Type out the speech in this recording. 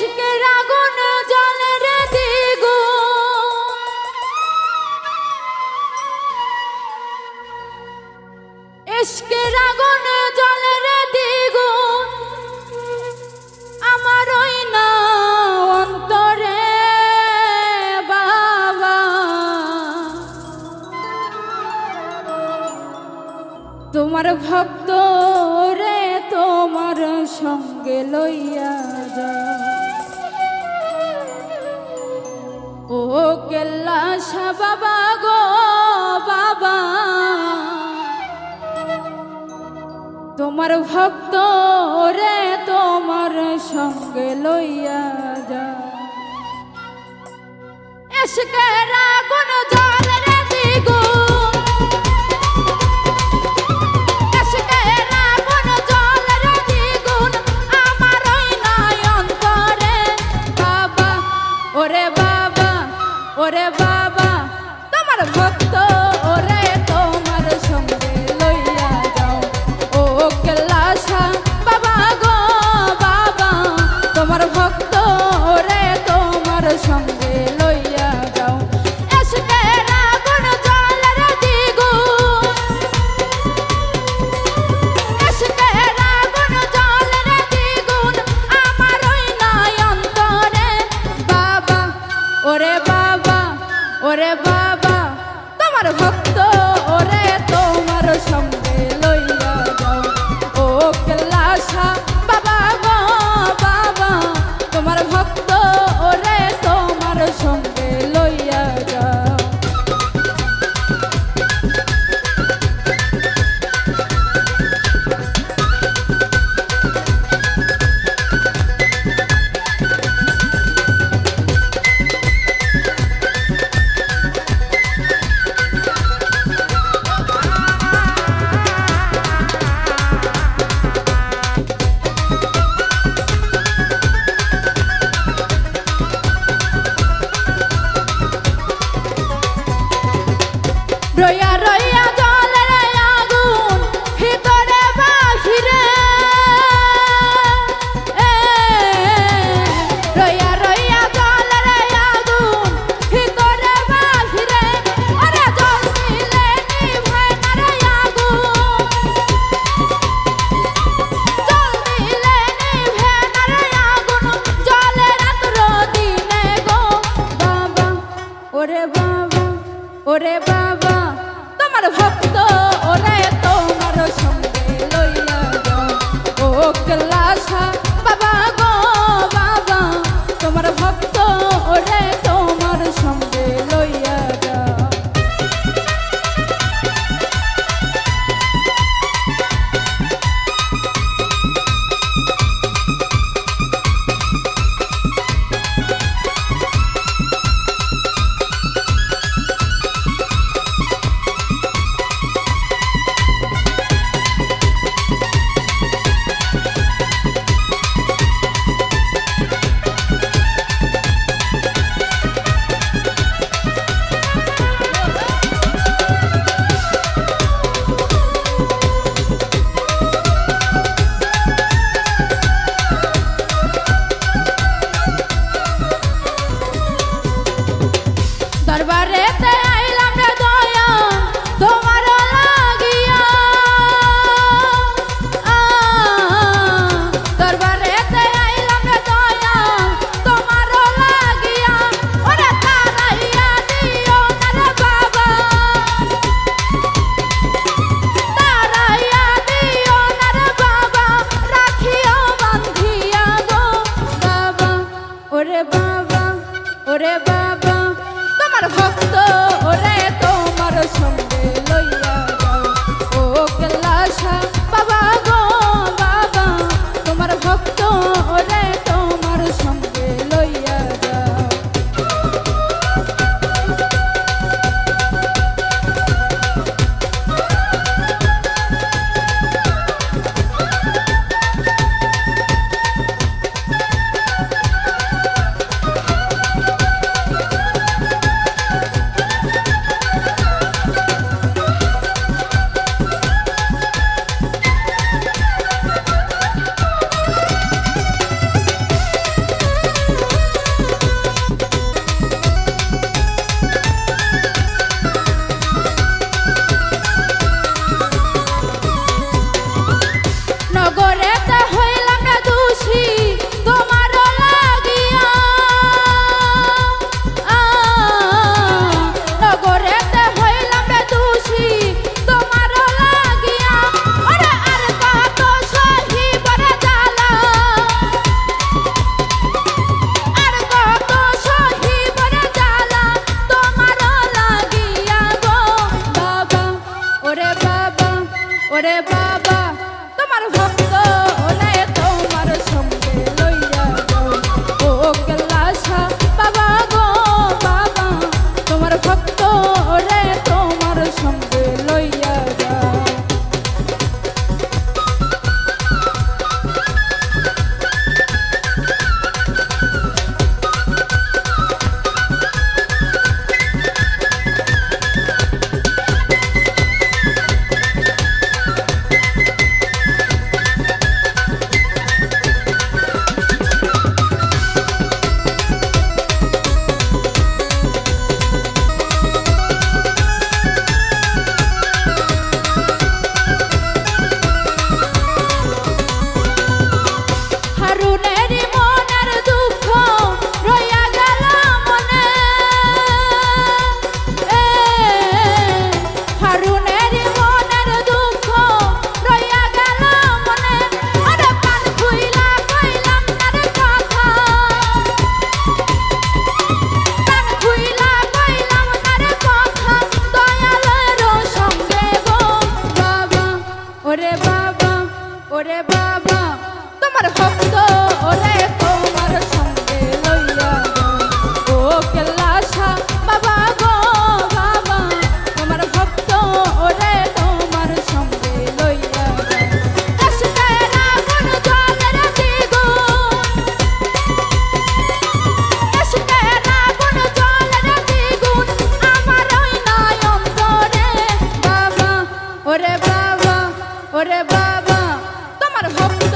ইশকের আগুন জ্বলে রে দ্বিগুণ, ইশকের আগুন জ্বলে রে দ্বিগুণ, আমার ওই না অন্তরে বাবা। তোমার ভক্ত রে তোমার সঙ্গে লইয়া যা, ও কেল্লা শাহ বাবা গো বাবা। তোমার ভক্ত রে তোমার সঙ্গে লইয়া যা, ইশকের আগুন জ্বলে রে দ্বিগুণ, ইশকের আগুন জ্বলে রে দ্বিগুণ, আমার ওই নাই অন্তরে বাবা। ওরে বাবা, ওরে বাবা, তোমার ভক্ত ওরে তোমার সঙ্গে লইয়া যাও, ও কেল্লা শাহ বাবা গো বাবা। তোমার ভক্ত ওরে তোমার সঙ্গে লইয়া যাও, ইশকের আগুন তোমার ভক্ত ওরে তোমার সঙ্গে লইয়া যাও ও কেল্লাসা বাবা গো বাবা তোমার ভক্ত ওরে তোমার সঙ্গে লইয়া যাও ওরে বাবা তোমার ভক্ত ওরে তোমার সঙ্গে লইয়া যাও ও কেল্লাসা বাবা গো বাবা তোমার ভক্ত ওরে তোমার সঙ্গে লইয়া যাও আশকের আগুন জলের দ্বিগুণ আশকের আগুন জলের দ্বিগুণ আমার ওই নয়ন করে বাবা ওরে বাবা তোমার ভক্ত